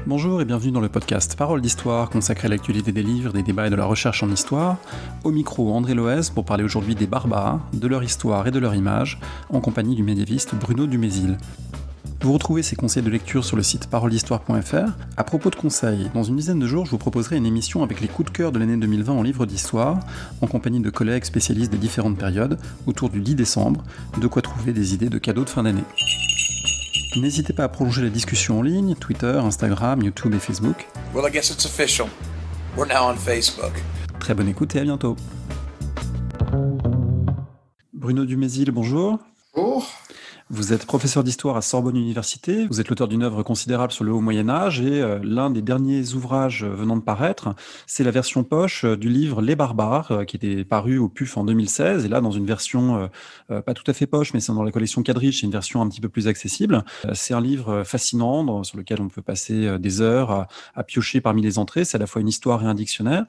Bonjour et bienvenue dans le podcast Parole d'Histoire consacré à l'actualité des livres, des débats et de la recherche en histoire. Au micro, André Loez pour parler aujourd'hui des barbares, de leur histoire et de leur image, en compagnie du médiéviste Bruno Dumézil. Vous retrouvez ces conseils de lecture sur le site paroledhistoire.fr. À propos de conseils, dans une dizaine de jours, je vous proposerai une émission avec les coups de cœur de l'année 2020 en livre d'histoire, en compagnie de collègues spécialistes des différentes périodes, autour du 10 décembre, de quoi trouver des idées de cadeaux de fin d'année. N'hésitez pas à prolonger la discussion en ligne, Twitter, Instagram, YouTube et Facebook. Well, I guess it's official. We're now on Facebook. Très bonne écoute et à bientôt. Bruno Dumézil, bonjour. Bonjour. Vous êtes professeur d'histoire à Sorbonne Université, vous êtes l'auteur d'une œuvre considérable sur le Haut Moyen-Âge et l'un des derniers ouvrages venant de paraître, c'est la version poche du livre Les Barbares qui était paru au PUF en 2016 et là dans une version pas tout à fait poche mais c'est dans la collection Quadriche, c'est une version un petit peu plus accessible. C'est un livre fascinant sur lequel on peut passer des heures à piocher parmi les entrées, c'est à la fois une histoire et un dictionnaire.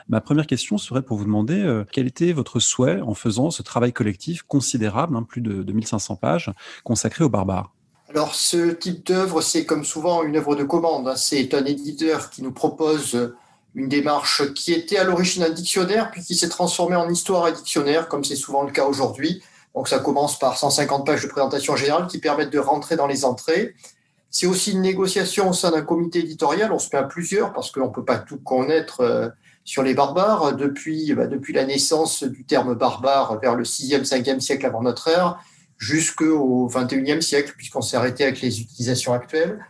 Ma première question serait pour vous demander quel était votre souhait en faisant ce travail collectif considérable, plus de 2500 pages, consacré aux barbares. Alors, ce type d'œuvre, c'est comme souvent une œuvre de commande. C'est un éditeur qui nous propose une démarche qui était à l'origine un dictionnaire, puis qui s'est transformée en histoire et dictionnaire, comme c'est souvent le cas aujourd'hui. Donc, ça commence par 150 pages de présentation générale qui permettent de rentrer dans les entrées. C'est aussi une négociation au sein d'un comité éditorial. On se met à plusieurs parce qu'on ne peut pas tout connaître sur les barbares. Depuis la naissance du terme barbare vers le 6e, 5e siècle avant notre ère, jusqu'au XXIe siècle, puisqu'on s'est arrêté avec les utilisations actuelles.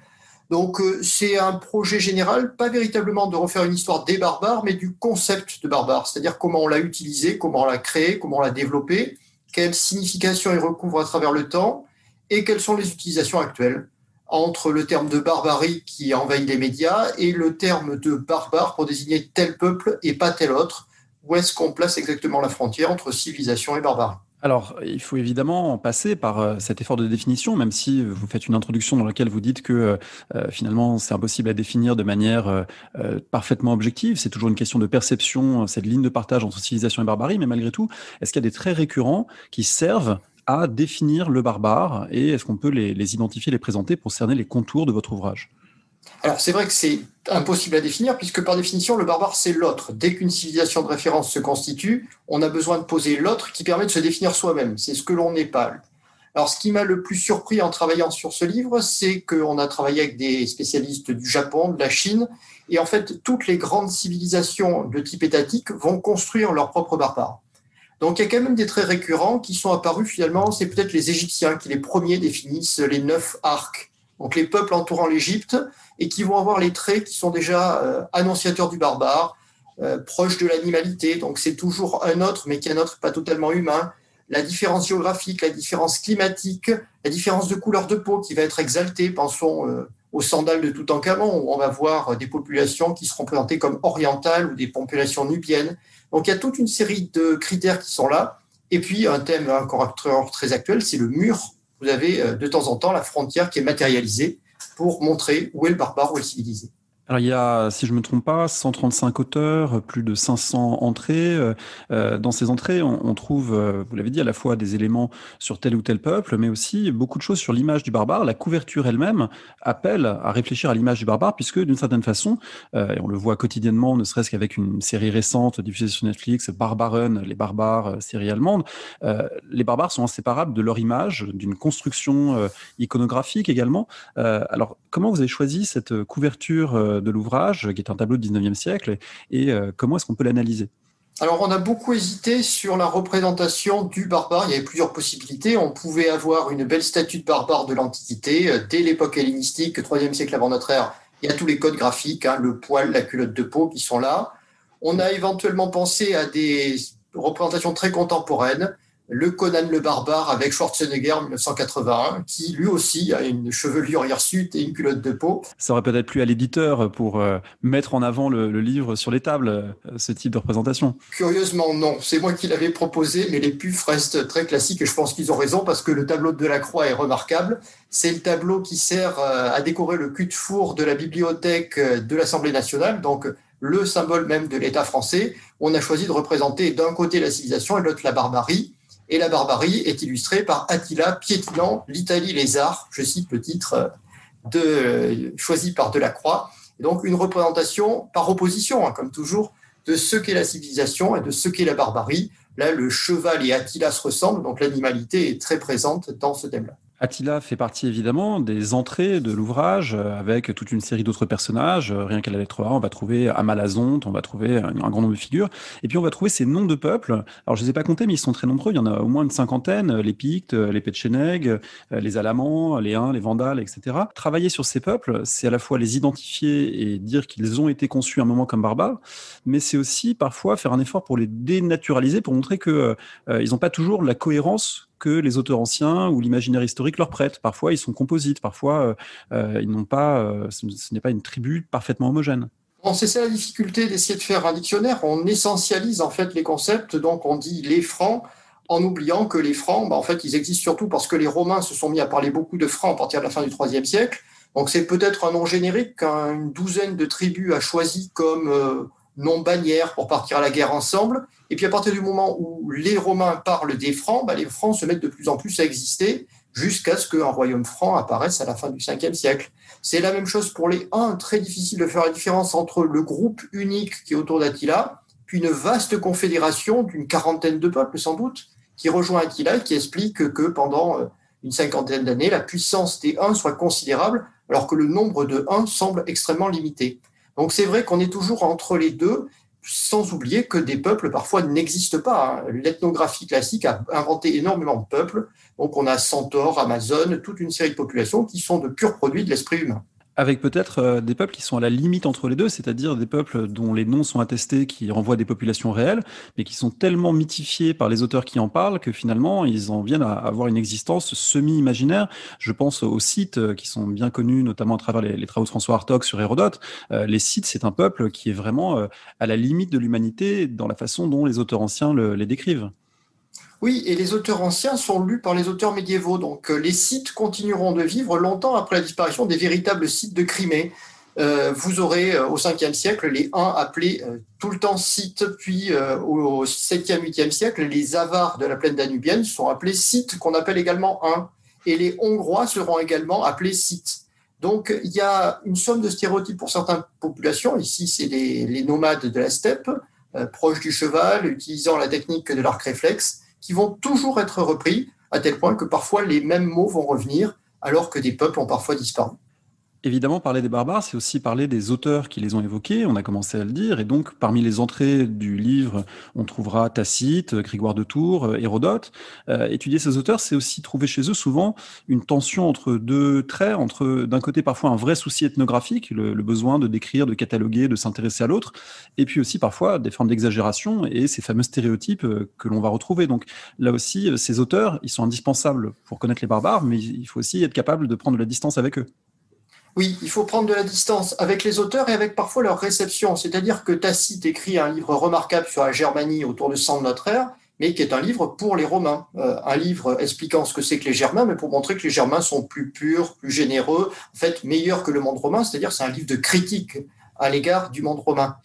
Donc, c'est un projet général, pas véritablement de refaire une histoire des barbares, mais du concept de barbare, c'est-à-dire comment on l'a utilisé, comment on l'a créé, comment on l'a développé, quelle signification il recouvre à travers le temps, et quelles sont les utilisations actuelles entre le terme de barbarie qui envahit les médias et le terme de barbare pour désigner tel peuple et pas tel autre. Où est-ce qu'on place exactement la frontière entre civilisation et barbarie ? Alors, il faut évidemment passer par cet effort de définition, même si vous faites une introduction dans laquelle vous dites que finalement c'est impossible à définir de manière parfaitement objective. C'est toujours une question de perception, cette ligne de partage entre civilisation et barbarie, mais malgré tout, est-ce qu'il y a des traits récurrents qui servent à définir le barbare et est-ce qu'on peut les identifier, les présenter pour cerner les contours de votre ouvrage ? Alors, c'est vrai que c'est impossible à définir, puisque par définition, le barbare, c'est l'autre. Dès qu'une civilisation de référence se constitue, on a besoin de poser l'autre qui permet de se définir soi-même. C'est ce que l'on n'est pas. Alors, ce qui m'a le plus surpris en travaillant sur ce livre, c'est qu'on a travaillé avec des spécialistes du Japon, de la Chine, et en fait, toutes les grandes civilisations de type étatique vont construire leur propre barbare. Donc, il y a quand même des traits récurrents qui sont apparus finalement. C'est peut-être les Égyptiens qui, les premiers, définissent les 9 arcs. Donc, les peuples entourant l'Égypte et qui vont avoir les traits qui sont déjà annonciateurs du barbare, proches de l'animalité. Donc, c'est toujours un autre, mais qui est un autre pas totalement humain. La différence géographique, la différence climatique, la différence de couleur de peau qui va être exaltée. Pensons aux sandales de Toutankhamon, où on va voir des populations qui seront présentées comme orientales ou des populations nubiennes. Donc, il y a toute une série de critères qui sont là. Et puis, un thème encore très actuel, c'est le mur. Vous avez de temps en temps la frontière qui est matérialisée pour montrer où est le barbare, où est le civilisé. Alors il y a, si je ne me trompe pas, 135 auteurs, plus de 500 entrées. Dans ces entrées, on trouve, vous l'avez dit, à la fois des éléments sur tel ou tel peuple, mais aussi beaucoup de choses sur l'image du barbare. La couverture elle-même appelle à réfléchir à l'image du barbare, puisque d'une certaine façon, et on le voit quotidiennement, ne serait-ce qu'avec une série récente diffusée sur Netflix, Barbaren, les barbares, série allemande, les barbares sont inséparables de leur image, d'une construction iconographique également. Alors, comment vous avez choisi cette couverture de l'ouvrage, qui est un tableau du 19e siècle, et comment est-ce qu'on peut l'analyser ? Alors, on a beaucoup hésité sur la représentation du barbare. Il y avait plusieurs possibilités. On pouvait avoir une belle statue de barbare de l'Antiquité. Dès l'époque hellénistique, 3e siècle avant notre ère, il y a tous les codes graphiques, le poil, la culotte de peau qui sont là. On a éventuellement pensé à des représentations très contemporaines. Le Conan le barbare avec Schwarzenegger en 1981, qui lui aussi a une chevelure hirsute et une culotte de peau. Ça aurait peut-être plu à l'éditeur pour mettre en avant le livre sur les tables, ce type de représentation. Curieusement, non. C'est moi qui l'avais proposé, mais les pufs restent très classiques et je pense qu'ils ont raison parce que le tableau de Delacroix est remarquable. C'est le tableau qui sert à décorer le cul-de-four de la bibliothèque de l'Assemblée nationale, donc le symbole même de l'État français. On a choisi de représenter d'un côté la civilisation et de l'autre la barbarie. Et la barbarie est illustrée par Attila piétinant l'Italie les arts, je cite le titre choisi par Delacroix. Et donc une représentation par opposition, comme toujours, de ce qu'est la civilisation et de ce qu'est la barbarie. Là, le cheval et Attila se ressemblent, donc l'animalité est très présente dans ce thème-là. Attila fait partie évidemment des entrées de l'ouvrage avec toute une série d'autres personnages. Rien qu'à la lettre A, on va trouver Amalazonte, on va trouver un grand nombre de figures. Et puis on va trouver ces noms de peuples. Alors je ne les ai pas comptés, mais ils sont très nombreux. Il y en a au moins une cinquantaine. Les Pictes, les Péchénègues, les Alamans, les Huns, les Vandales, etc. Travailler sur ces peuples, c'est à la fois les identifier et dire qu'ils ont été conçus à un moment comme barbares, mais c'est aussi parfois faire un effort pour les dénaturaliser, pour montrer que ils n'ont pas toujours la cohérence que les auteurs anciens ou l'imaginaire historique leur prêtent. Parfois, ils sont composites, parfois, ils n'ont pas, ce n'est pas une tribu parfaitement homogène. Bon, c'est ça la difficulté d'essayer de faire un dictionnaire. On essentialise en fait les concepts, donc on dit les Francs, en oubliant que les Francs, en fait, ils existent surtout parce que les Romains se sont mis à parler beaucoup de Francs à partir de la fin du IIIe siècle. Donc c'est peut-être un nom générique qu'une douzaine de tribus a choisi comme nom bannière pour partir à la guerre ensemble. Et puis à partir du moment où les Romains parlent des Francs, les Francs se mettent de plus en plus à exister jusqu'à ce qu'un royaume franc apparaisse à la fin du 5e siècle. C'est la même chose pour les Huns, très difficile de faire la différence entre le groupe unique qui est autour d'Attila, puis une vaste confédération d'une quarantaine de peuples sans doute, qui rejoint Attila et qui explique que pendant une cinquantaine d'années, la puissance des Huns soit considérable, alors que le nombre de Huns semble extrêmement limité. Donc c'est vrai qu'on est toujours entre les deux, sans oublier que des peuples parfois n'existent pas. L'ethnographie classique a inventé énormément de peuples. Donc on a Centaure, Amazone, toute une série de populations qui sont de purs produits de l'esprit humain. Avec peut-être des peuples qui sont à la limite entre les deux, c'est-à-dire des peuples dont les noms sont attestés, qui renvoient à des populations réelles, mais qui sont tellement mythifiés par les auteurs qui en parlent que finalement, ils en viennent à avoir une existence semi-imaginaire. Je pense aux Scythes, qui sont bien connus, notamment à travers les travaux de François Hartog sur Hérodote. Les Scythes, c'est un peuple qui est vraiment à la limite de l'humanité dans la façon dont les auteurs anciens les décrivent. Oui, et les auteurs anciens sont lus par les auteurs médiévaux. Donc les Scythes continueront de vivre longtemps après la disparition des véritables Scythes de Crimée. Vous aurez au 5e siècle les Huns appelés tout le temps Scythes, puis au 7e, 8e siècle, les Avars de la plaine danubienne sont appelés Scythes, qu'on appelle également Huns. Et les Hongrois seront également appelés Scythes. Donc il y a une somme de stéréotypes pour certaines populations. Ici, c'est les nomades de la steppe, proches du cheval, utilisant la technique de l'arc réflexe, qui vont toujours être repris, à tel point que parfois les mêmes mots vont revenir, alors que des peuples ont parfois disparu. Évidemment, parler des barbares, c'est aussi parler des auteurs qui les ont évoqués, on a commencé à le dire, et donc parmi les entrées du livre, on trouvera Tacite, Grégoire de Tours, Hérodote. Étudier ces auteurs, c'est aussi trouver chez eux souvent une tension entre deux traits, entre d'un côté parfois un vrai souci ethnographique, le besoin de décrire, de cataloguer, de s'intéresser à l'autre, et puis aussi parfois des formes d'exagération et ces fameux stéréotypes que l'on va retrouver. Donc là aussi, ces auteurs, ils sont indispensables pour connaître les barbares, mais il faut aussi être capable de prendre de la distance avec eux. Oui, il faut prendre de la distance avec les auteurs et avec parfois leur réception. C'est-à-dire que Tacite écrit un livre remarquable sur la Germanie autour de 100 de notre ère, mais qui est un livre pour les Romains. Un livre expliquant ce que c'est que les Germains, mais pour montrer que les Germains sont plus purs, plus généreux, en fait meilleurs que le monde romain. C'est-à-dire c'est un livre de critique à l'égard du monde romain.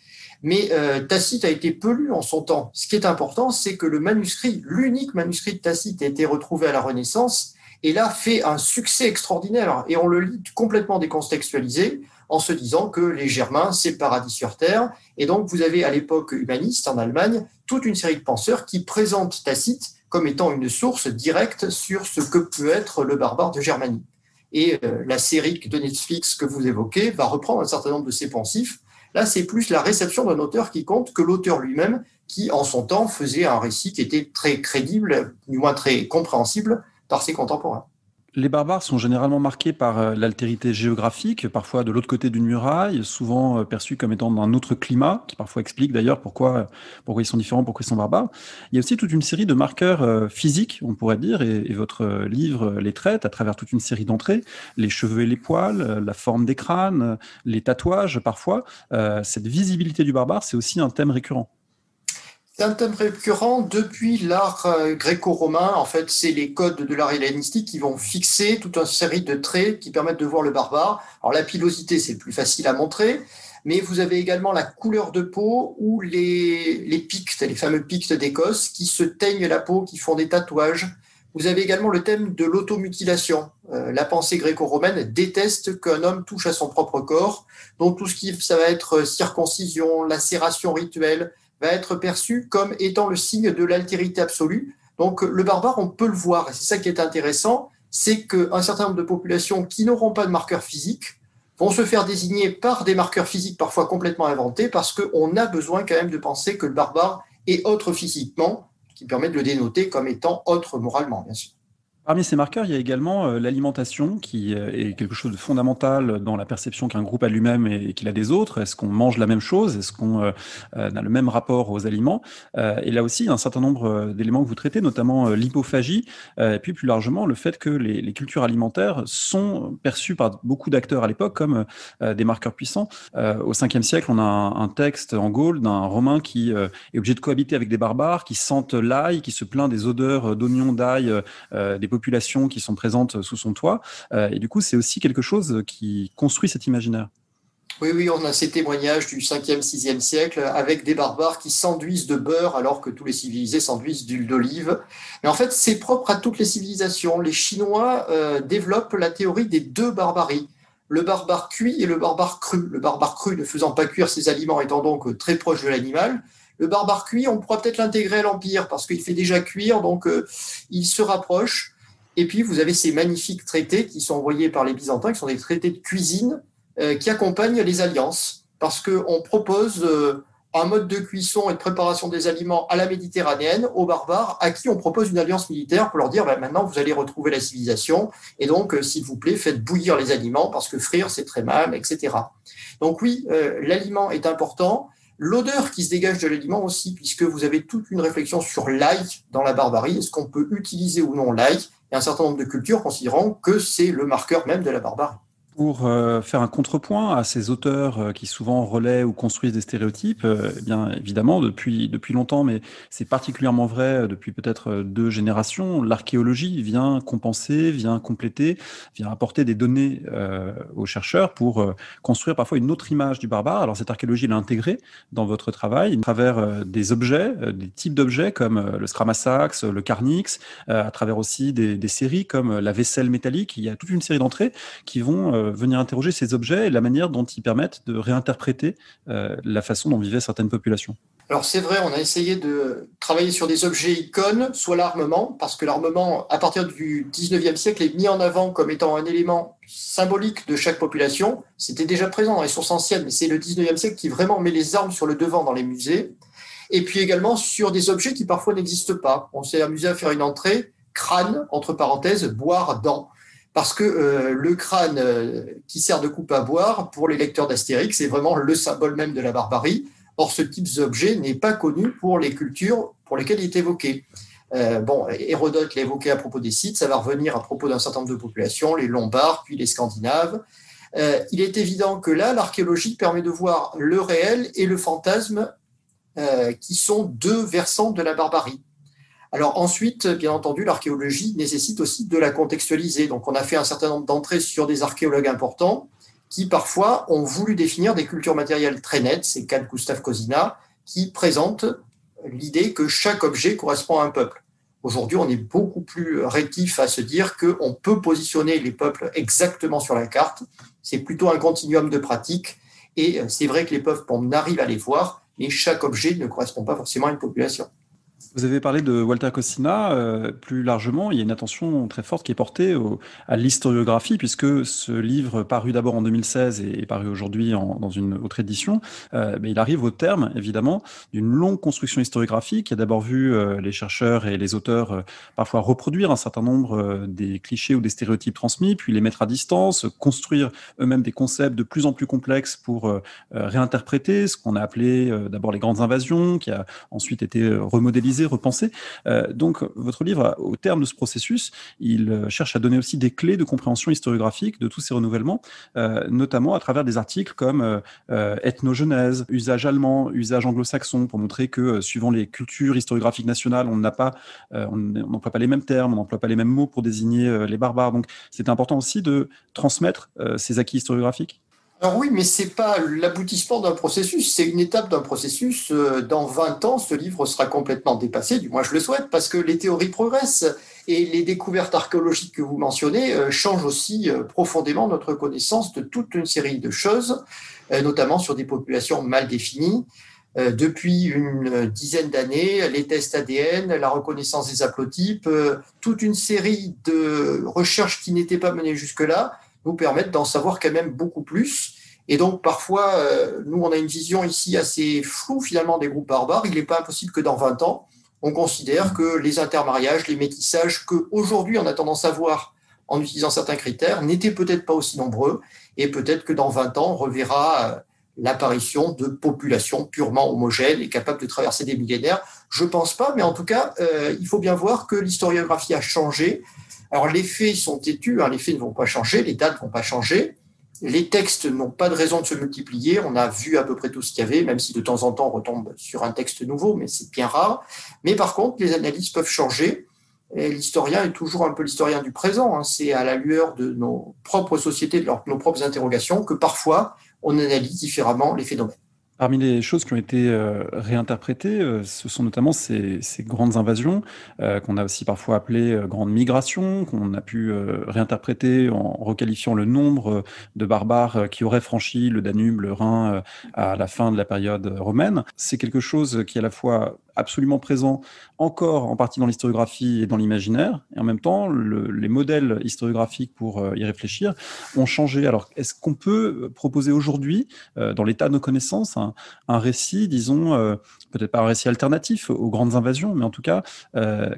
Mais Tacite a été peu lu en son temps. Ce qui est important, c'est que le manuscrit, l'unique manuscrit de Tacite, a été retrouvé à la Renaissance, et là fait un succès extraordinaire. Et on le lit complètement décontextualisé en se disant que les Germains, c'est le paradis sur Terre. Et donc, vous avez à l'époque humaniste en Allemagne toute une série de penseurs qui présentent Tacite comme étant une source directe sur ce que peut être le barbare de Germanie. Et la série de Netflix que vous évoquez va reprendre un certain nombre de ces pensifs. Là, c'est plus la réception d'un auteur qui compte que l'auteur lui-même, qui en son temps faisait un récit qui était très crédible, du moins très compréhensible, par ses contemporains. Les barbares sont généralement marqués par l'altérité géographique, parfois de l'autre côté d'une muraille, souvent perçus comme étant d'un autre climat, qui parfois explique d'ailleurs pourquoi ils sont différents, pourquoi ils sont barbares. Il y a aussi toute une série de marqueurs physiques, on pourrait dire, et votre livre les traite à travers toute une série d'entrées, les cheveux et les poils, la forme des crânes, les tatouages parfois. Cette visibilité du barbare, c'est aussi un thème récurrent. C'est un thème récurrent depuis l'art gréco-romain. En fait, c'est les codes de l'art hellénistique qui vont fixer toute une série de traits qui permettent de voir le barbare. Alors, la pilosité, c'est le plus facile à montrer, mais vous avez également la couleur de peau ou les Pictes, les fameux Pictes d'Écosse, qui se teignent la peau, qui font des tatouages. Vous avez également le thème de l'automutilation. La pensée gréco-romaine déteste qu'un homme touche à son propre corps. Donc tout ce qui ça va être circoncision, lacération rituelle, va être perçu comme étant le signe de l'altérité absolue. Donc le barbare, on peut le voir. Et c'est ça qui est intéressant, c'est qu'un certain nombre de populations qui n'auront pas de marqueurs physiques vont se faire désigner par des marqueurs physiques parfois complètement inventés, parce qu'on a besoin quand même de penser que le barbare est autre physiquement, ce qui permet de le dénoter comme étant autre moralement, bien sûr. Parmi ces marqueurs, il y a également l'alimentation qui est quelque chose de fondamental dans la perception qu'un groupe a de lui-même et qu'il a des autres. Est-ce qu'on mange la même chose? Est-ce qu'on a le même rapport aux aliments? Et là aussi, il y a un certain nombre d'éléments que vous traitez, notamment l'hypophagie, et puis plus largement le fait que les cultures alimentaires sont perçues par beaucoup d'acteurs à l'époque comme des marqueurs puissants. Au 5e siècle, on a un texte en Gaule d'un Romain qui est obligé de cohabiter avec des barbares, qui sentent l'ail, qui se plaint des odeurs d'oignons, d'ail, des populations qui sont présentes sous son toit. Et du coup, c'est aussi quelque chose qui construit cet imaginaire. Oui, oui, on a ces témoignages du 5e, 6e siècle avec des barbares qui s'enduisent de beurre alors que tous les civilisés s'enduisent d'huile d'olive. Mais en fait, c'est propre à toutes les civilisations. Les Chinois développent la théorie des deux barbaries. Le barbare cuit et le barbare cru. Le barbare cru ne faisant pas cuire ses aliments étant donc très proche de l'animal. Le barbare cuit, on pourra peut-être l'intégrer à l'Empire parce qu'il fait déjà cuire, donc il se rapproche. Et puis, vous avez ces magnifiques traités qui sont envoyés par les Byzantins, qui sont des traités de cuisine qui accompagnent les alliances, parce qu'on propose un mode de cuisson et de préparation des aliments à la méditerranéenne, aux barbares, à qui on propose une alliance militaire pour leur dire maintenant, vous allez retrouver la civilisation, et donc, s'il vous plaît, faites bouillir les aliments, parce que frire, c'est très mal, etc. Donc oui, l'aliment est important. L'odeur qui se dégage de l'aliment aussi, puisque vous avez toute une réflexion sur l'ail dans la barbarie. Est-ce qu'on peut utiliser ou non l'ail? Il y a un certain nombre de cultures considérant que c'est le marqueur même de la barbarie. Pour faire un contrepoint à ces auteurs qui souvent relaient ou construisent des stéréotypes, eh bien évidemment depuis longtemps, mais c'est particulièrement vrai depuis peut-être 2 générations, l'archéologie vient compenser, vient compléter, vient apporter des données aux chercheurs pour construire parfois une autre image du barbare. Alors cette archéologie, elle est intégrée dans votre travail à travers des objets, des types d'objets comme le scramasax, le carnix, à travers aussi des séries comme la vaisselle métallique. Il y a toute une série d'entrées qui vont venir interroger ces objets et la manière dont ils permettent de réinterpréter la façon dont vivaient certaines populations. Alors c'est vrai, on a essayé de travailler sur des objets icônes, soit l'armement, parce que l'armement, à partir du 19e siècle, est mis en avant comme étant un élément symbolique de chaque population. C'était déjà présent dans les sources anciennes, mais c'est le 19e siècle qui vraiment met les armes sur le devant dans les musées. Et puis également sur des objets qui parfois n'existent pas. On s'est amusé à faire une entrée, crâne, entre parenthèses, boire, dents. Parce que le crâne qui sert de coupe à boire, pour les lecteurs d'Astérix, c'est vraiment le symbole même de la barbarie. Or, ce type d'objet n'est pas connu pour les cultures pour lesquelles il est évoqué. Hérodote l'a évoqué à propos des Scythes, ça va revenir à propos d'un certain nombre de populations, les Lombards, puis les Scandinaves. Il est évident que là, l'archéologie permet de voir le réel et le fantasme qui sont deux versants de la barbarie. Alors ensuite, bien entendu, l'archéologie nécessite aussi de la contextualiser. Donc on a fait un certain nombre d'entrées sur des archéologues importants qui parfois ont voulu définir des cultures matérielles très nettes. C'est le cas de Gustave Cosina, qui présente l'idée que chaque objet correspond à un peuple. Aujourd'hui, on est beaucoup plus rétif à se dire qu'on peut positionner les peuples exactement sur la carte. C'est plutôt un continuum de pratiques. Et c'est vrai que les peuples, on arrive à les voir, mais chaque objet ne correspond pas forcément à une population. Vous avez parlé de Walter Cosina, plus largement, il y a une attention très forte qui est portée à l'historiographie, puisque ce livre, paru d'abord en 2016 et paru aujourd'hui dans une autre édition, mais il arrive au terme, évidemment, d'une longue construction historiographique qui a d'abord vu les chercheurs et les auteurs parfois reproduire un certain nombre des clichés ou des stéréotypes transmis, puis les mettre à distance, construire eux-mêmes des concepts de plus en plus complexes pour réinterpréter ce qu'on a appelé d'abord les grandes invasions, qui a ensuite été remodélisé, repensé. Donc, votre livre, au terme de ce processus, il cherche à donner aussi des clés de compréhension historiographique de tous ces renouvellements, notamment à travers des articles comme ethnogenèse, usage allemand, usage anglo-saxon, pour montrer que suivant les cultures historiographiques nationales, on n'emploie pas les mêmes termes, on n'emploie pas les mêmes mots pour désigner les barbares. Donc, c'est important aussi de transmettre ces acquis historiographiques. Alors oui, mais c'est pas l'aboutissement d'un processus, c'est une étape d'un processus. Dans 20 ans, ce livre sera complètement dépassé, du moins je le souhaite, parce que les théories progressent et les découvertes archéologiques que vous mentionnez changent aussi profondément notre connaissance de toute une série de choses, notamment sur des populations mal définies. Depuis une dizaine d'années, les tests ADN, la reconnaissance des haplotypes, toute une série de recherches qui n'étaient pas menées jusque-là nous permettent d'en savoir quand même beaucoup plus. Et donc, parfois, nous, on a une vision ici assez floue, finalement, des groupes barbares. Il n'est pas impossible que dans 20 ans, on considère que les intermariages, les métissages, qu'aujourd'hui, on a tendance à voir en utilisant certains critères, n'étaient peut-être pas aussi nombreux. Et peut-être que dans 20 ans, on reverra l'apparition de populations purement homogènes et capables de traverser des millénaires. Je ne pense pas, mais en tout cas, il faut bien voir que l'historiographie a changé. Alors, les faits sont têtus, les faits ne vont pas changer, les dates ne vont pas changer, les textes n'ont pas de raison de se multiplier, on a vu à peu près tout ce qu'il y avait, même si de temps en temps on retombe sur un texte nouveau, mais c'est bien rare. Mais par contre, les analyses peuvent changer, et l'historien est toujours un peu l'historien du présent, c'est à la lueur de nos propres sociétés, de nos propres interrogations, que parfois on analyse différemment les phénomènes. Parmi les choses qui ont été réinterprétées, ce sont notamment ces grandes invasions, qu'on a aussi parfois appelées grandes migrations, qu'on a pu réinterpréter en requalifiant le nombre de barbares qui auraient franchi le Danube, le Rhin à la fin de la période romaine. C'est quelque chose qui est à la fois absolument présent encore en partie dans l'historiographie et dans l'imaginaire, et en même temps, les modèles historiographiques pour y réfléchir ont changé. Alors, est-ce qu'on peut proposer aujourd'hui, dans l'état de nos connaissances, un récit, disons, peut-être pas un récit alternatif aux grandes invasions, mais en tout cas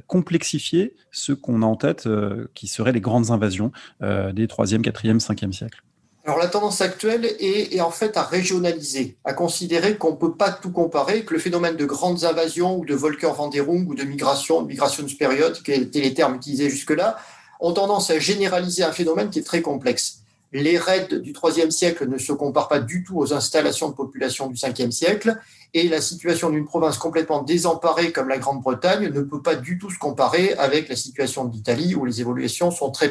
complexifier ce qu'on a en tête, qui seraient les grandes invasions des 3e, 4e, 5e siècles? Alors la tendance actuelle est en fait à régionaliser, à considérer qu'on ne peut pas tout comparer, que le phénomène de grandes invasions ou de Volker-Wanderung ou de Migrationsperiode, qui étaient les termes utilisés jusque-là, ont tendance à généraliser un phénomène qui est très complexe. Les raids du IIIe siècle ne se comparent pas du tout aux installations de population du Ve siècle, et la situation d'une province complètement désemparée comme la Grande-Bretagne ne peut pas du tout se comparer avec la situation de l'Italie, où les évolutions sont très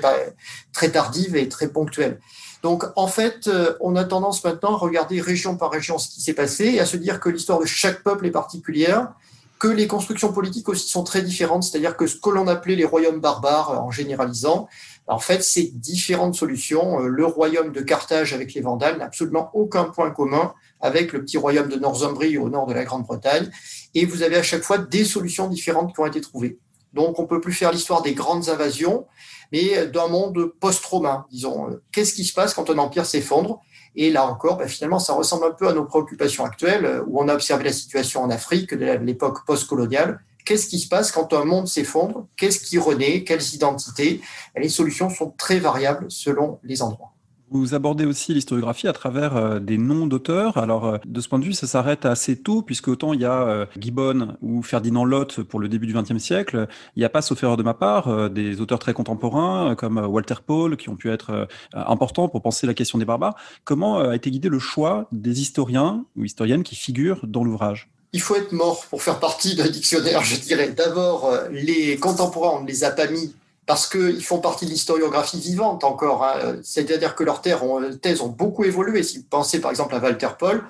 tardives et très ponctuelles. Donc, en fait, on a tendance maintenant à regarder région par région ce qui s'est passé et à se dire que l'histoire de chaque peuple est particulière, que les constructions politiques aussi sont très différentes, c'est-à-dire que ce que l'on appelait les royaumes barbares, en généralisant, en fait, c'est différentes solutions. Le royaume de Carthage avec les Vandales n'a absolument aucun point commun avec le petit royaume de Northumbrie au nord de la Grande-Bretagne. Et vous avez à chaque fois des solutions différentes qui ont été trouvées. Donc, on ne peut plus faire l'histoire des grandes invasions, mais d'un monde post-romain, disons. Qu'est-ce qui se passe quand un empire s'effondre? Et là encore, finalement, ça ressemble un peu à nos préoccupations actuelles, où on a observé la situation en Afrique de l'époque post-coloniale. Qu'est-ce qui se passe quand un monde s'effondre? Qu'est-ce qui renaît? Quelles identités? Et les solutions sont très variables selon les endroits. Vous abordez aussi l'historiographie à travers des noms d'auteurs. Alors, de ce point de vue, ça s'arrête assez tôt, puisque autant il y a Gibbon ou Ferdinand Lott pour le début du XXe siècle, il n'y a pas, sauf erreur de ma part, des auteurs très contemporains comme Walter Paul, qui ont pu être importants pour penser la question des barbares. Comment a été guidé le choix des historiens ou historiennes qui figurent dans l'ouvrage? Il faut être mort pour faire partie d'un dictionnaire, je dirais. D'abord, les contemporains, on ne les a pas mis parce qu'ils font partie de l'historiographie vivante encore. C'est-à-dire que leurs thèses ont beaucoup évolué. Si vous pensez par exemple à Walter Paul,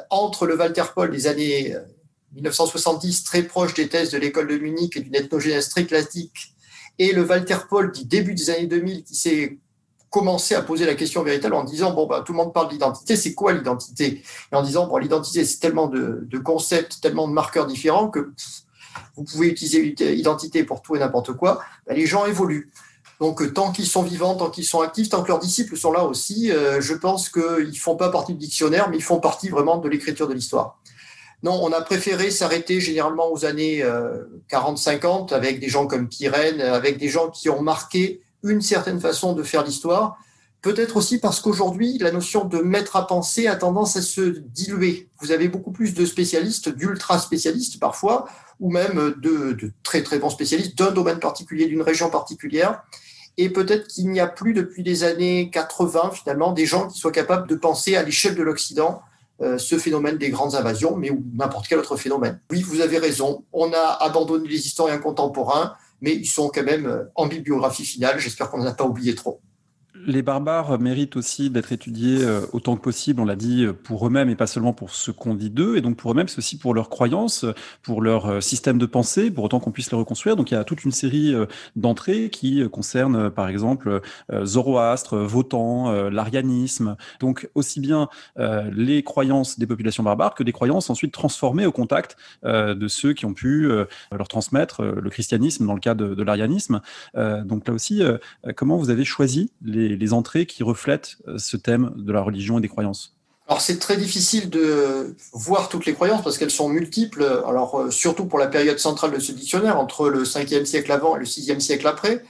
entre le Walter Paul des années 1970, très proche des thèses de l'école de Munich et d'une ethnogénèse très classique, et le Walter Paul du début des années 2000 qui s'est commencé à poser la question véritable en disant tout le monde parle d'identité, c'est quoi l'identité? Et en disant l'identité, c'est tellement de concepts, tellement de marqueurs différents que vous pouvez utiliser identité pour tout et n'importe quoi. Les gens évoluent. Donc, tant qu'ils sont vivants, tant qu'ils sont actifs, tant que leurs disciples sont là aussi, je pense qu'ils ne font pas partie du dictionnaire, mais ils font partie vraiment de l'écriture de l'histoire. Non, on a préféré s'arrêter généralement aux années 40-50 avec des gens comme Pirenne, avec des gens qui ont marqué une certaine façon de faire l'histoire. Peut-être aussi parce qu'aujourd'hui, la notion de maître à penser a tendance à se diluer. Vous avez beaucoup plus de spécialistes, d'ultra-spécialistes parfois, ou même de très très bons spécialistes d'un domaine particulier, d'une région particulière. Et peut-être qu'il n'y a plus depuis les années 80, finalement, des gens qui soient capables de penser à l'échelle de l'Occident ce phénomène des grandes invasions, mais ou n'importe quel autre phénomène. Oui, vous avez raison, on a abandonné les historiens contemporains, mais ils sont quand même en bibliographie finale. J'espère qu'on n'en a pas oublié trop. Les barbares méritent aussi d'être étudiés autant que possible, on l'a dit, pour eux-mêmes et pas seulement pour ce qu'on dit d'eux. Et donc pour eux-mêmes, c'est aussi pour leurs croyances, pour leur système de pensée, pour autant qu'on puisse les reconstruire. Donc il y a toute une série d'entrées qui concernent, par exemple, Zoroastre, Wotan, l'arianisme. Donc aussi bien les croyances des populations barbares que des croyances ensuite transformées au contact de ceux qui ont pu leur transmettre le christianisme dans le cas de l'arianisme. Donc là aussi, comment vous avez choisi les entrées qui reflètent ce thème de la religion et des croyances? Alors c'est très difficile de voir toutes les croyances parce qu'elles sont multiples. Alors surtout pour la période centrale de ce dictionnaire, entre le 5e siècle avant et le 6e siècle après,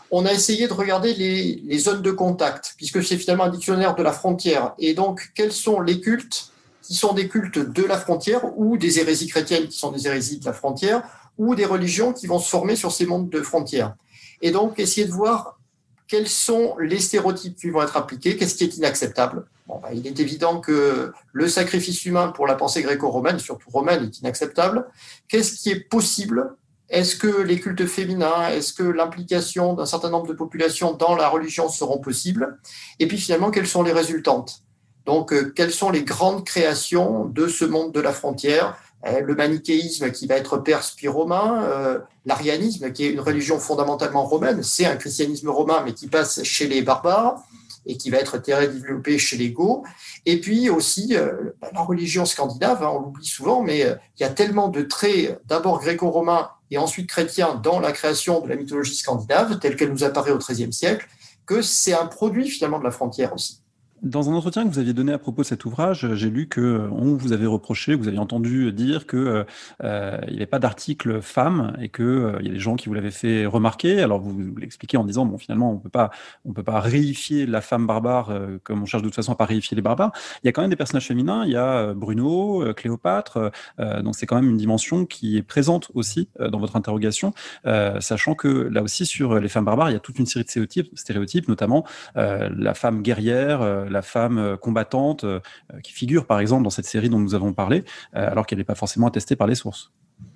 on a essayé de regarder les zones de contact, puisque c'est finalement un dictionnaire de la frontière. Et donc, quels sont les cultes qui sont des cultes de la frontière, ou des hérésies chrétiennes qui sont des hérésies de la frontière, ou des religions qui vont se former sur ces mondes de frontières. Et donc, essayer de voir quels sont les stéréotypes qui vont être appliqués, qu'est-ce qui est inacceptable. Il est évident que le sacrifice humain pour la pensée gréco-romaine, surtout romaine, est inacceptable. Qu'est-ce qui est possible? Est-ce que les cultes féminins, est-ce que l'implication d'un certain nombre de populations dans la religion seront possibles? Et puis finalement, quelles sont les résultantes? Donc, quelles sont les grandes créations de ce monde de la frontière? Le manichéisme qui va être perse puis romain, l'arianisme qui est une religion fondamentalement romaine, c'est un christianisme romain mais qui passe chez les barbares et qui va être très développé chez les Goths. Et puis aussi la religion scandinave, on l'oublie souvent, mais il y a tellement de traits d'abord gréco-romains et ensuite chrétiens dans la création de la mythologie scandinave, telle qu'elle nous apparaît au XIIIe siècle, que c'est un produit finalement de la frontière aussi. Dans un entretien que vous aviez donné à propos de cet ouvrage, j'ai lu que on vous avait reproché, vous aviez entendu dire que il n'y avait pas d'article femmes et que il y a des gens qui vous l'avaient fait remarquer. Alors vous l'expliquez en disant bon finalement on peut pas réifier la femme barbare comme on cherche de toute façon à pas réifier les barbares. Il y a quand même des personnages féminins. Il y a Bruno, Cléopâtre. Donc c'est quand même une dimension qui est présente aussi dans votre interrogation, sachant que là aussi sur les femmes barbares il y a toute une série de stéréotypes, notamment la femme guerrière. La femme combattante qui figure par exemple dans cette série dont nous avons parlé, alors qu'elle n'est pas forcément attestée par les sources.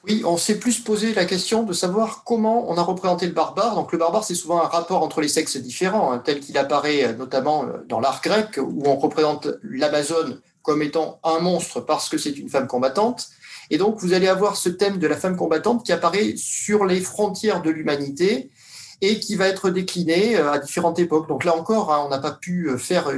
Oui, on s'est plus posé la question de savoir comment on a représenté le barbare. Donc le barbare, c'est souvent un rapport entre les sexes différents, tel qu'il apparaît notamment dans l'art grec, où on représente l'Amazone comme étant un monstre parce que c'est une femme combattante. Et donc vous allez avoir ce thème de la femme combattante qui apparaît sur les frontières de l'humanité et qui va être décliné à différentes époques. Donc là encore, on n'a pas pu faire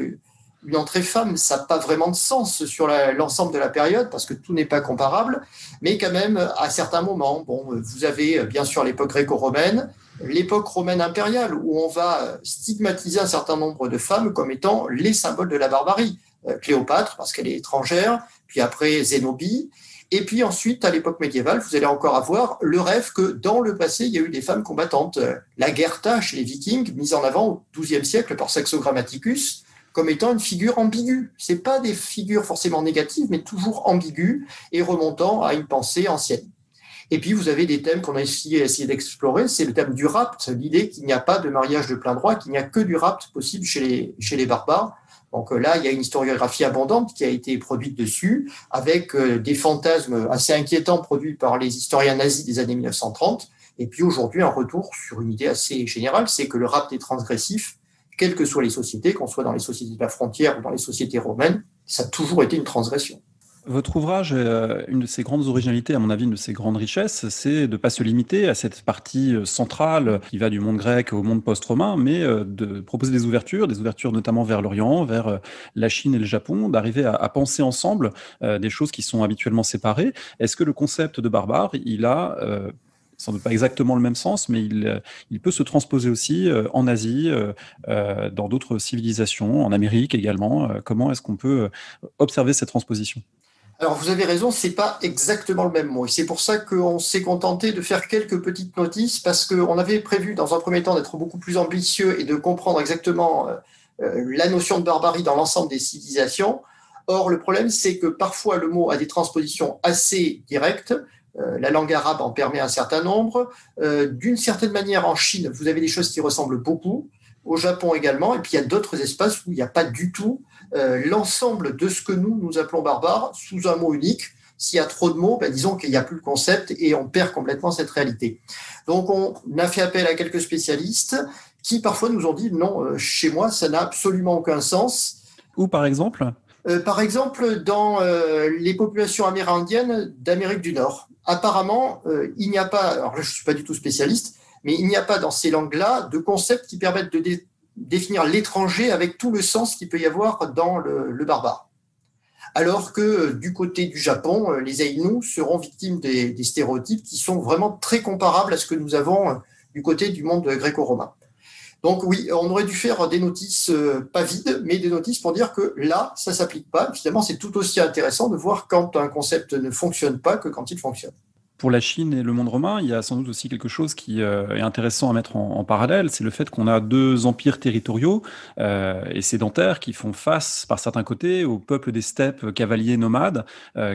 une entrée femme, ça n'a pas vraiment de sens sur l'ensemble de la période, parce que tout n'est pas comparable, mais quand même, à certains moments, vous avez bien sûr l'époque gréco-romaine, l'époque romaine impériale, où on va stigmatiser un certain nombre de femmes comme étant les symboles de la barbarie. Cléopâtre, parce qu'elle est étrangère, puis après Zénobie, et puis ensuite, à l'époque médiévale, vous allez encore avoir le rêve que dans le passé, il y a eu des femmes combattantes. La Gerta chez les Vikings, mise en avant au XIIe siècle par Saxo Grammaticus, comme étant une figure ambiguë. Ce n'est pas des figures forcément négatives, mais toujours ambiguës et remontant à une pensée ancienne. Et puis, vous avez des thèmes qu'on a essayé d'explorer. C'est le thème du rapt, l'idée qu'il n'y a pas de mariage de plein droit, qu'il n'y a que du rapt possible chez les barbares. Donc là, il y a une historiographie abondante qui a été produite dessus, avec des fantasmes assez inquiétants produits par les historiens nazis des années 1930. Et puis aujourd'hui, un retour sur une idée assez générale, c'est que le rapt est transgressif, quelles que soient les sociétés, qu'on soit dans les sociétés de la frontière ou dans les sociétés romaines, ça a toujours été une transgression. Votre ouvrage, une de ses grandes originalités, à mon avis, une de ses grandes richesses, c'est de ne pas se limiter à cette partie centrale qui va du monde grec au monde post-romain, mais de proposer des ouvertures notamment vers l'Orient, vers la Chine et le Japon, d'arriver à penser ensemble des choses qui sont habituellement séparées. Est-ce que le concept de barbare, il a sans doute pas exactement le même sens, mais il peut se transposer aussi en Asie, dans d'autres civilisations, en Amérique également. Comment est-ce qu'on peut observer cette transposition ? Alors, vous avez raison, c'est pas exactement le même mot. Et c'est pour ça qu'on s'est contenté de faire quelques petites notices, parce qu'on avait prévu, dans un premier temps, d'être beaucoup plus ambitieux et de comprendre exactement la notion de barbarie dans l'ensemble des civilisations. Or, le problème, c'est que parfois, le mot a des transpositions assez directes. La langue arabe en permet un certain nombre. D'une certaine manière, en Chine, vous avez des choses qui ressemblent beaucoup. Au Japon également, et puis il y a d'autres espaces où il n'y a pas du tout l'ensemble de ce que nous appelons barbare sous un mot unique. S'il y a trop de mots, disons qu'il n'y a plus le concept et on perd complètement cette réalité. Donc on a fait appel à quelques spécialistes qui parfois nous ont dit non, chez moi, ça n'a absolument aucun sens. Ou par exemple? Par exemple, dans les populations amérindiennes d'Amérique du Nord, apparemment, il n'y a pas, alors là je ne suis pas du tout spécialiste, mais il n'y a pas dans ces langues-là de concepts qui permettent de définir l'étranger avec tout le sens qu'il peut y avoir dans le barbare. Alors que du côté du Japon, les Aïnous seront victimes des stéréotypes qui sont vraiment très comparables à ce que nous avons du côté du monde gréco-romain. Donc oui, on aurait dû faire des notices pas vides, mais des notices pour dire que là, ça ne s'applique pas. Finalement, c'est tout aussi intéressant de voir quand un concept ne fonctionne pas que quand il fonctionne. Pour la Chine et le monde romain, il y a sans doute aussi quelque chose qui est intéressant à mettre en parallèle, c'est le fait qu'on a deux empires territoriaux et sédentaires qui font face, par certains côtés, aux peuples des steppes cavaliers nomades,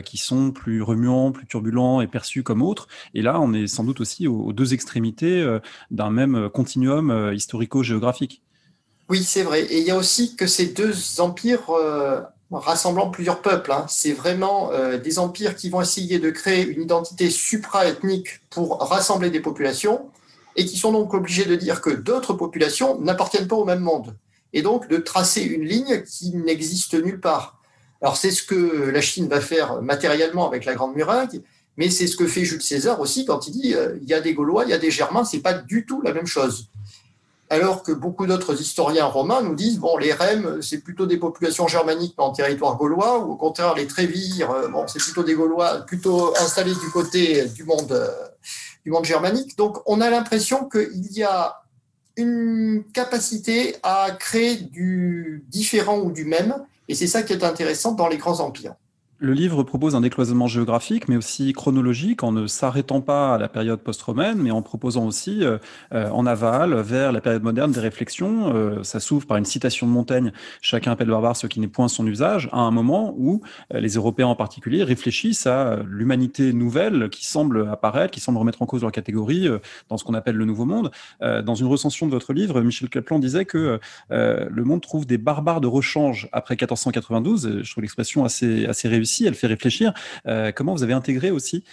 qui sont plus remuants, plus turbulents et perçus comme autres. Et là, on est sans doute aussi aux deux extrémités d'un même continuum historico-géographique. Oui, c'est vrai. Et il y a aussi que ces deux empires rassemblant plusieurs peuples, hein. C'est vraiment des empires qui vont essayer de créer une identité supra-ethnique pour rassembler des populations et qui sont donc obligés de dire que d'autres populations n'appartiennent pas au même monde. Et donc de tracer une ligne qui n'existe nulle part. Alors c'est ce que la Chine va faire matériellement avec la Grande Muraille, mais c'est ce que fait Jules César aussi quand il dit il y a des Gaulois, il y a des Germains, c'est pas du tout la même chose. Alors que beaucoup d'autres historiens romains nous disent bon, les Rèmes, c'est plutôt des populations germaniques mais en territoire gaulois, ou au contraire, les Trévires, bon, c'est plutôt des Gaulois plutôt installés du côté du monde germanique. Donc, on a l'impression qu'il y a une capacité à créer du différent ou du même, et c'est ça qui est intéressant dans les grands empires. Le livre propose un décloisonnement géographique, mais aussi chronologique, en ne s'arrêtant pas à la période post-romaine, mais en proposant aussi, en aval, vers la période moderne, des réflexions. Ça s'ouvre par une citation de Montaigne, « Chacun appelle barbare ce qui n'est point son usage », à un moment où les Européens en particulier réfléchissent à l'humanité nouvelle qui semble apparaître, qui semble remettre en cause leur catégorie dans ce qu'on appelle le Nouveau Monde. Dans une recension de votre livre, Michel Kaplan disait que le monde trouve des barbares de rechange après 1492. Je trouve l'expression assez réussie. Elle fait réfléchir. Comment vous avez intégré aussi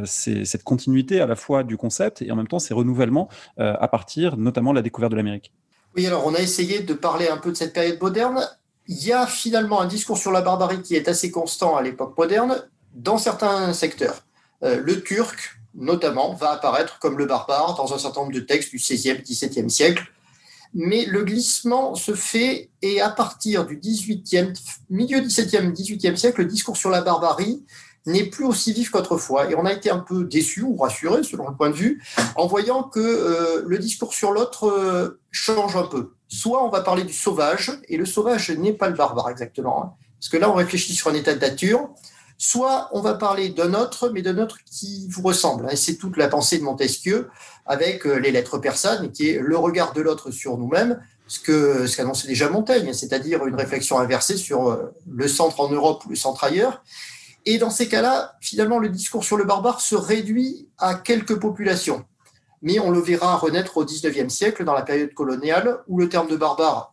cette continuité à la fois du concept et en même temps ces renouvellements à partir notamment de la découverte de l'Amérique? Oui, alors on a essayé de parler un peu de cette période moderne. Il y a finalement un discours sur la barbarie qui est assez constant à l'époque moderne dans certains secteurs. Le turc, notamment, va apparaître comme le barbare dans un certain nombre de textes du XVIe, XVIIe siècle. Mais le glissement se fait, et à partir du milieu XVIIe, XVIIIe siècle, le discours sur la barbarie n'est plus aussi vif qu'autrefois. Et on a été un peu déçus ou rassurés, selon le point de vue, en voyant que le discours sur l'autre change un peu. Soit on va parler du sauvage, et le sauvage n'est pas le barbare exactement, hein, parce que là on réfléchit sur un état de nature. Soit on va parler d'un autre, mais d'un autre qui vous ressemble. Et c'est toute la pensée de Montesquieu avec les lettres persanes, qui est le regard de l'autre sur nous-mêmes, ce qu'annonçait déjà Montaigne, c'est-à-dire une réflexion inversée sur le centre en Europe ou le centre ailleurs. Et dans ces cas-là, finalement, le discours sur le barbare se réduit à quelques populations. Mais on le verra renaître au XIXe siècle, dans la période coloniale, où le terme de barbare,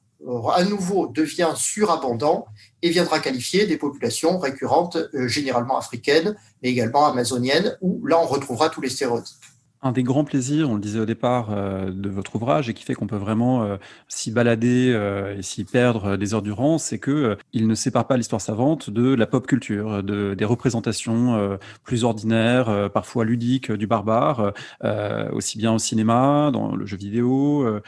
à nouveau, devient surabondant et viendra qualifier des populations récurrentes, généralement africaines, mais également amazoniennes, où là, on retrouvera tous les stéréotypes. Un des grands plaisirs, on le disait au départ, de votre ouvrage et qui fait qu'on peut vraiment s'y balader et s'y perdre des heures durant, c'est que il ne sépare pas l'histoire savante de la pop culture, des représentations plus ordinaires, parfois ludiques du barbare, aussi bien au cinéma, dans le jeu vidéo,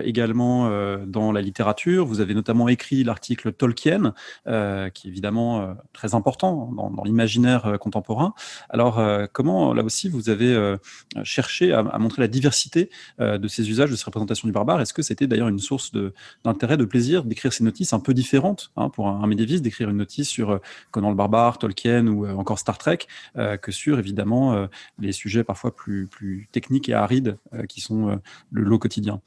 également dans la littérature. Vous avez notamment écrit l'article Tolkien, qui est évidemment très important dans l'imaginaire contemporain. Alors, comment, là aussi, vous avez chercher à montrer la diversité de ces usages, de ces représentations du barbare? Est-ce que c'était d'ailleurs une source d'intérêt, de plaisir d'écrire ces notices un peu différentes, hein, pour un médiéviste, d'écrire une notice sur Conan le barbare, Tolkien ou encore Star Trek, que sur évidemment les sujets parfois plus techniques et arides qui sont le lot quotidien?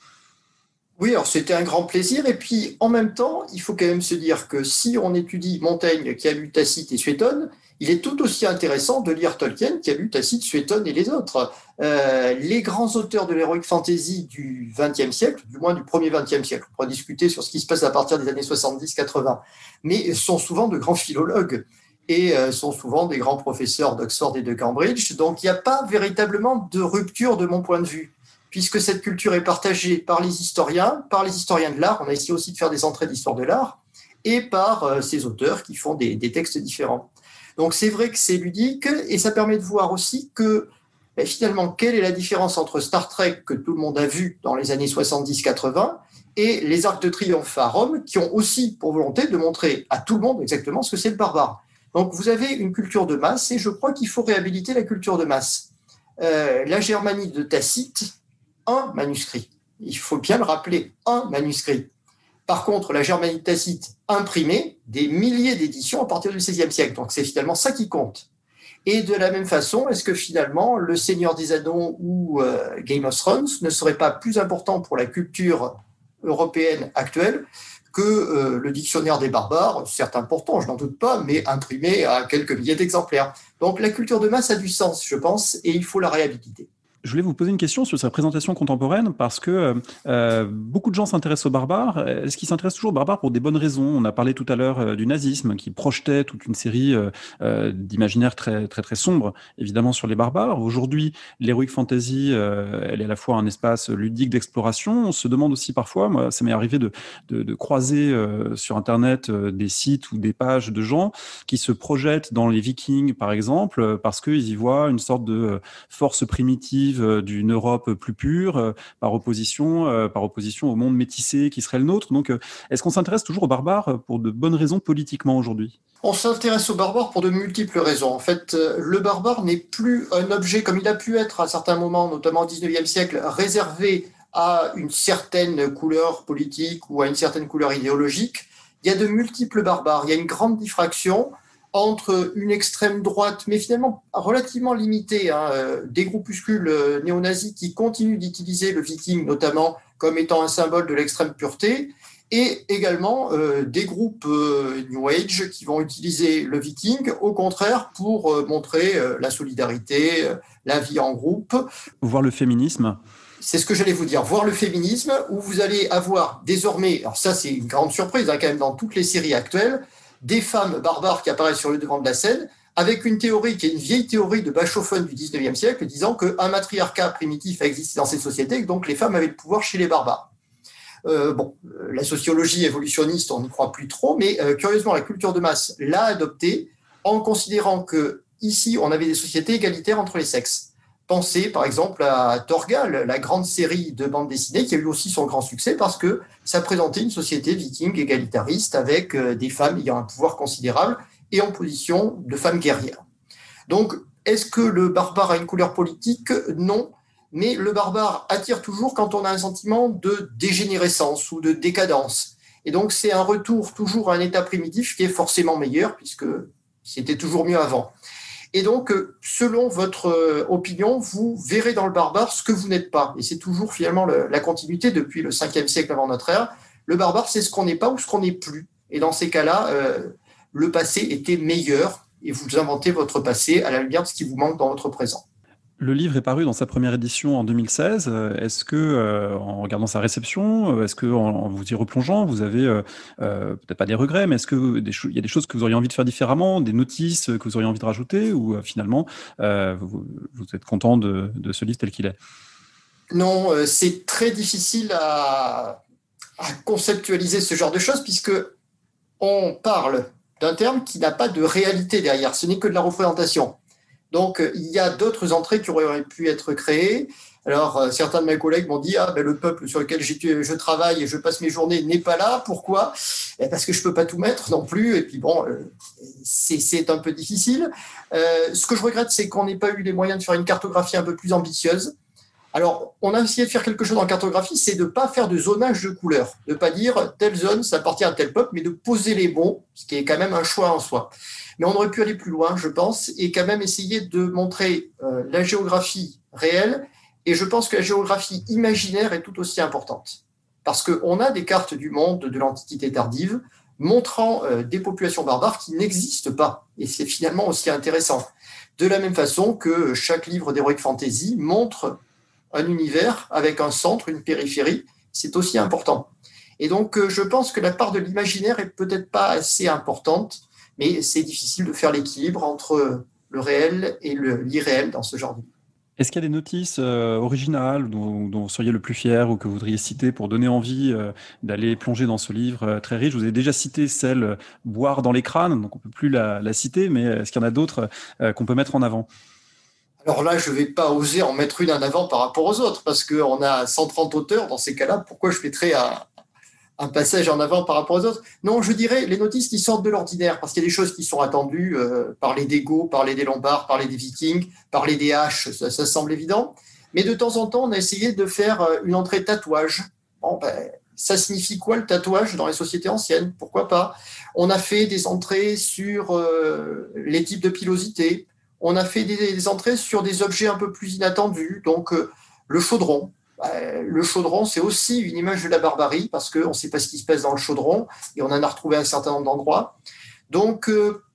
Oui, alors c'était un grand plaisir. Et puis, en même temps, il faut quand même se dire que si on étudie Montaigne, qui a lu Tacite et Suétone, il est tout aussi intéressant de lire Tolkien, qui a lu Tacite, Suétone et les autres. Les grands auteurs de l'heroic fantasy du XXe siècle, du moins du premier XXe siècle, on pourra discuter sur ce qui se passe à partir des années 70-80, mais sont souvent de grands philologues et sont souvent des grands professeurs d'Oxford et de Cambridge. Donc, il n'y a pas véritablement de rupture de mon point de vue, puisque cette culture est partagée par les historiens de l'art, on a essayé aussi de faire des entrées d'histoire de l'art, et par ces auteurs qui font des textes différents. Donc c'est vrai que c'est ludique, et ça permet de voir aussi que finalement, quelle est la différence entre Star Trek, que tout le monde a vu dans les années 70-80, et les Arcs de Triomphe à Rome, qui ont aussi pour volonté de montrer à tout le monde exactement ce que c'est le barbare. Donc vous avez une culture de masse, et je crois qu'il faut réhabiliter la culture de masse. La Germanie de Tacite, un manuscrit. Il faut bien le rappeler, un manuscrit. Par contre, la Germanie de Tacite imprimée, des milliers d'éditions à partir du XVIe siècle. Donc c'est finalement ça qui compte. Et de la même façon, est-ce que finalement, Le Seigneur des Anneaux ou Game of Thrones ne serait pas plus important pour la culture européenne actuelle que le dictionnaire des barbares, certes important, je n'en doute pas, mais imprimé à quelques milliers d'exemplaires. Donc la culture de masse a du sens, je pense, et il faut la réhabiliter. Je voulais vous poser une question sur sa présentation contemporaine parce que beaucoup de gens s'intéressent aux barbares. Est-ce qu'ils s'intéressent toujours aux barbares pour des bonnes raisons? On a parlé tout à l'heure du nazisme qui projetait toute une série d'imaginaires très, très, très sombres, évidemment, sur les barbares. Aujourd'hui, l'heroic fantasy, elle est à la fois un espace ludique d'exploration. On se demande aussi parfois, moi, ça m'est arrivé de croiser sur Internet des sites ou des pages de gens qui se projettent dans les Vikings, par exemple, parce qu'ils y voient une sorte de force primitive d'une Europe plus pure, par opposition au monde métissé qui serait le nôtre. Donc, est-ce qu'on s'intéresse toujours aux barbares pour de bonnes raisons politiquement aujourd'hui? On s'intéresse aux barbares pour de multiples raisons. En fait, le barbare n'est plus un objet comme il a pu être à certains moments, notamment au XIXe siècle, réservé à une certaine couleur politique ou à une certaine couleur idéologique. Il y a de multiples barbares. Il y a une grande diffraction entre une extrême droite, mais finalement relativement limitée, des groupuscules néo-nazis qui continuent d'utiliser le viking notamment comme étant un symbole de l'extrême pureté, et également des groupes New Age qui vont utiliser le viking au contraire pour montrer la solidarité, la vie en groupe. Voir le féminisme. C'est ce que j'allais vous dire, voir le féminisme, où vous allez avoir désormais, alors ça c'est une grande surprise quand même dans toutes les séries actuelles, des femmes barbares qui apparaissent sur le devant de la scène, avec une théorie qui est une vieille théorie de Bachofen du XIXe siècle, disant qu'un matriarcat primitif a existé dans ces sociétés, et que donc les femmes avaient le pouvoir chez les barbares. La sociologie évolutionniste, on n'y croit plus trop, mais curieusement, la culture de masse l'a adoptée en considérant que ici, on avait des sociétés égalitaires entre les sexes. Pensez par exemple à Torgal, la grande série de bande dessinée qui a eu aussi son grand succès parce que ça présentait une société viking égalitariste avec des femmes ayant un pouvoir considérable et en position de femmes guerrières. Donc, est-ce que le barbare a une couleur politique? Non, mais le barbare attire toujours quand on a un sentiment de dégénérescence ou de décadence. Et donc, c'est un retour toujours à un état primitif qui est forcément meilleur puisque c'était toujours mieux avant. Et donc, selon votre opinion, vous verrez dans le barbare ce que vous n'êtes pas. Et c'est toujours finalement la continuité depuis le 5e siècle avant notre ère. Le barbare, c'est ce qu'on n'est pas ou ce qu'on n'est plus. Et dans ces cas-là, le passé était meilleur et vous inventez votre passé à la lumière de ce qui vous manque dans votre présent. Le livre est paru dans sa première édition en 2016. Est-ce que, en regardant sa réception, est-ce que, en vous y replongeant, vous avez peut-être pas des regrets, mais est-ce que il y a des choses que vous auriez envie de faire différemment, des notices que vous auriez envie de rajouter, ou finalement vous êtes content de ce livre tel qu'il est? Non, c'est très difficile à conceptualiser ce genre de choses puisque on parle d'un terme qui n'a pas de réalité derrière. Ce n'est que de la représentation. Donc, il y a d'autres entrées qui auraient pu être créées. Alors, certains de mes collègues m'ont dit « Ah, ben, le peuple sur lequel je travaille et je passe mes journées n'est pas là. Pourquoi ?» Parce que je ne peux pas tout mettre non plus. Et puis, bon, c'est un peu difficile. Ce que je regrette, c'est qu'on n'ait pas eu les moyens de faire une cartographie un peu plus ambitieuse. Alors, on a essayé de faire quelque chose en cartographie, c'est de ne pas faire de zonage de couleurs, de ne pas dire telle zone, ça appartient à tel peuple, mais de poser les mots, ce qui est quand même un choix en soi. Mais on aurait pu aller plus loin, je pense, et quand même essayer de montrer la géographie réelle, et je pense que la géographie imaginaire est tout aussi importante. Parce qu'on a des cartes du monde de l'Antiquité tardive montrant des populations barbares qui n'existent pas, et c'est finalement aussi intéressant. De la même façon que chaque livre d'Heroic Fantasy montre un univers avec un centre, une périphérie, c'est aussi important. Et donc, je pense que la part de l'imaginaire est peut-être pas assez importante, mais c'est difficile de faire l'équilibre entre le réel et l'irréel dans ce genre de livre. Est-ce qu'il y a des notices originales dont vous seriez le plus fier ou que vous voudriez citer pour donner envie d'aller plonger dans ce livre très riche? Je vous ai déjà cité celle Boire dans les crânes, donc on ne peut plus la citer, mais est-ce qu'il y en a d'autres qu'on peut mettre en avant? Alors là, je ne vais pas oser en mettre une en avant par rapport aux autres, parce qu'on a 130 auteurs dans ces cas-là. Pourquoi je mettrais un passage en avant par rapport aux autres? Non, je dirais les notices qui sortent de l'ordinaire, parce qu'il y a des choses qui sont attendues, parler des Goths, parler des Lombards, parler des Vikings, parler des Haches, ça semble évident. Mais de temps en temps, on a essayé de faire une entrée tatouage. Bon, ben, ça signifie quoi le tatouage dans les sociétés anciennes? Pourquoi pas? On a fait des entrées sur les types de pilosité. On a fait des entrées sur des objets un peu plus inattendus. Donc, le chaudron. Le chaudron, c'est aussi une image de la barbarie parce qu'on ne sait pas ce qui se passe dans le chaudron et on en a retrouvé un certain nombre d'endroits. Donc,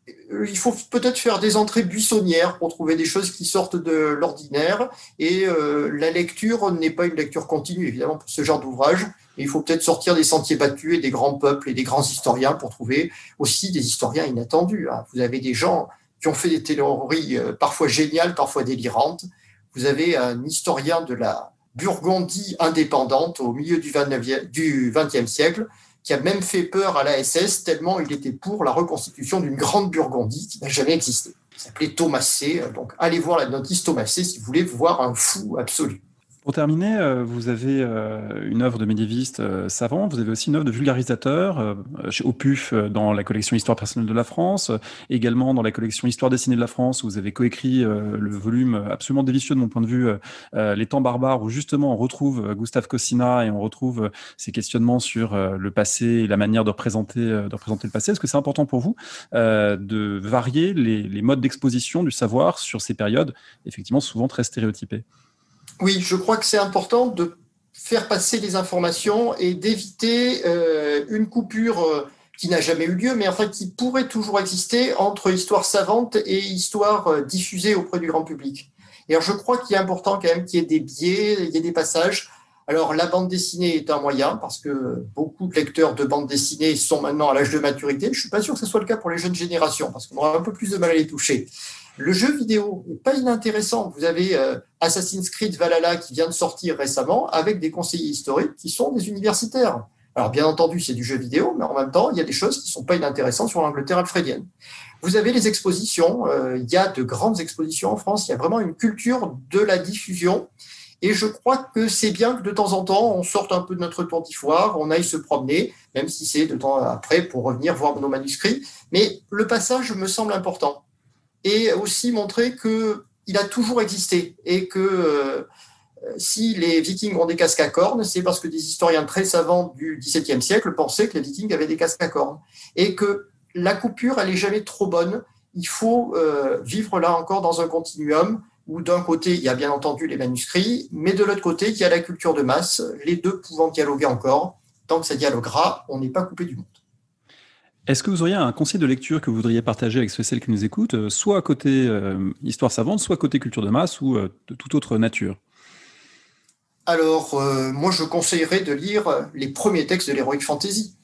il faut peut-être faire des entrées buissonnières pour trouver des choses qui sortent de l'ordinaire. Et la lecture n'est pas une lecture continue, évidemment, pour ce genre d'ouvrage. Et il faut peut-être sortir des sentiers battus et des grands peuples et des grands historiens pour trouver aussi des historiens inattendus. Vous avez des gens qui ont fait des théories parfois géniales, parfois délirantes. Vous avez un historien de la Burgondie indépendante au milieu du XXe siècle, qui a même fait peur à la SS tellement il était pour la reconstitution d'une grande Burgondie qui n'a jamais existé. Il s'appelait Thomasset, donc allez voir la notice Thomasset si vous voulez voir un fou absolu. Pour terminer, vous avez une œuvre de médiéviste savant, vous avez aussi une œuvre de vulgarisateur chez Opuf dans la collection Histoire personnelle de la France, également dans la collection Histoire dessinée de la France, où vous avez coécrit le volume absolument délicieux de mon point de vue, Les temps barbares, où justement on retrouve Gustave Cossina et on retrouve ces questionnements sur le passé et la manière de représenter le passé. Est-ce que c'est important pour vous de varier les modes d'exposition du savoir sur ces périodes, effectivement souvent très stéréotypées? Oui, je crois que c'est important de faire passer les informations et d'éviter une coupure qui n'a jamais eu lieu, mais en fait qui pourrait toujours exister entre histoire savante et histoire diffusée auprès du grand public. Et alors je crois qu'il est important quand même qu'il y ait des biais, il y ait des passages. Alors la bande dessinée est un moyen, parce que beaucoup de lecteurs de bande dessinée sont maintenant à l'âge de maturité. Je ne suis pas sûr que ce soit le cas pour les jeunes générations, parce qu'on aura un peu plus de mal à les toucher. Le jeu vidéo n'est pas inintéressant. Vous avez Assassin's Creed Valhalla qui vient de sortir récemment avec des conseillers historiques qui sont des universitaires. Alors bien entendu, c'est du jeu vidéo, mais en même temps, il y a des choses qui ne sont pas inintéressantes sur l'Angleterre alfrédienne. Vous avez les expositions. Il y a de grandes expositions en France. Il y a vraiment une culture de la diffusion. Et je crois que c'est bien que de temps en temps, on sorte un peu de notre tour d'ivoire, on aille se promener, même si c'est de temps après pour revenir voir nos manuscrits. Mais le passage me semble important. Et aussi montrer qu'il a toujours existé et que si les Vikings ont des casques à cornes, c'est parce que des historiens très savants du XVIIe siècle pensaient que les Vikings avaient des casques à cornes et que la coupure, elle n'est jamais trop bonne. Il faut vivre là encore dans un continuum où d'un côté, il y a bien entendu les manuscrits, mais de l'autre côté, il y a la culture de masse, les deux pouvant dialoguer encore. Tant que ça dialoguera, on n'est pas coupé du monde. Est-ce que vous auriez un conseil de lecture que vous voudriez partager avec ceux et celles qui nous écoutent, soit à côté histoire savante, soit côté culture de masse ou de toute autre nature? Alors, moi, je conseillerais de lire les premiers textes de l'Heroic Fantasy.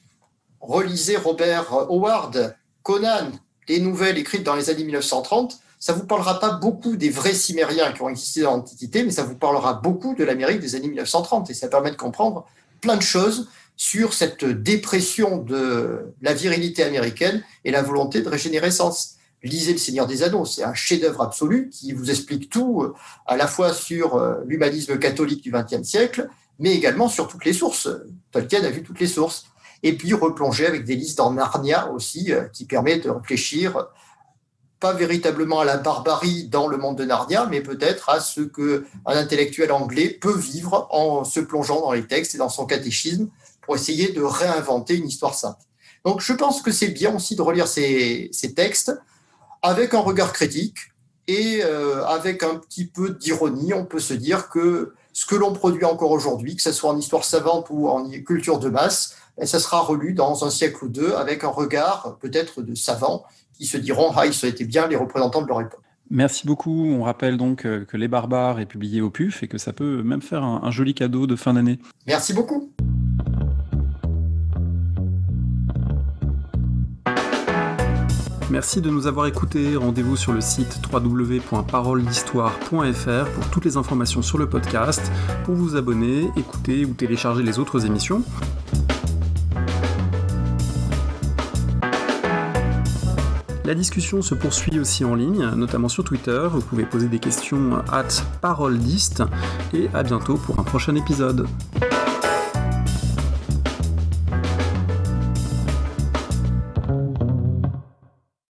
Relisez Robert Howard, Conan, les nouvelles écrites dans les années 1930. Ça ne vous parlera pas beaucoup des vrais Cimériens qui ont existé dans l'Antiquité, mais ça vous parlera beaucoup de l'Amérique des années 1930. Et ça permet de comprendre plein de choses sur cette dépression de la virilité américaine et la volonté de régénérescence. Lisez Le Seigneur des Anneaux, c'est un chef-d'œuvre absolu qui vous explique tout, à la fois sur l'humanisme catholique du XXe siècle, mais également sur toutes les sources. Tolkien a vu toutes les sources. Et puis replonger avec des listes dans Narnia aussi, qui permet de réfléchir pas véritablement à la barbarie dans le monde de Narnia, mais peut-être à ce qu'un intellectuel anglais peut vivre en se plongeant dans les textes et dans son catéchisme pour essayer de réinventer une histoire sainte. Donc je pense que c'est bien aussi de relire ces textes avec un regard critique et avec un petit peu d'ironie. On peut se dire que ce que l'on produit encore aujourd'hui, que ce soit en histoire savante ou en culture de masse, ça sera relu dans un siècle ou deux avec un regard peut-être de savants qui se diront « Ah, ils étaient bien les représentants de leur époque ». Merci beaucoup. On rappelle donc que Les Barbares est publié au PUF et que ça peut même faire un joli cadeau de fin d'année. Merci beaucoup. Merci de nous avoir écoutés. Rendez-vous sur le site www.paroledhistoire.fr pour toutes les informations sur le podcast, pour vous abonner, écouter ou télécharger les autres émissions. La discussion se poursuit aussi en ligne, notamment sur Twitter. Vous pouvez poser des questions @paroledist et à bientôt pour un prochain épisode.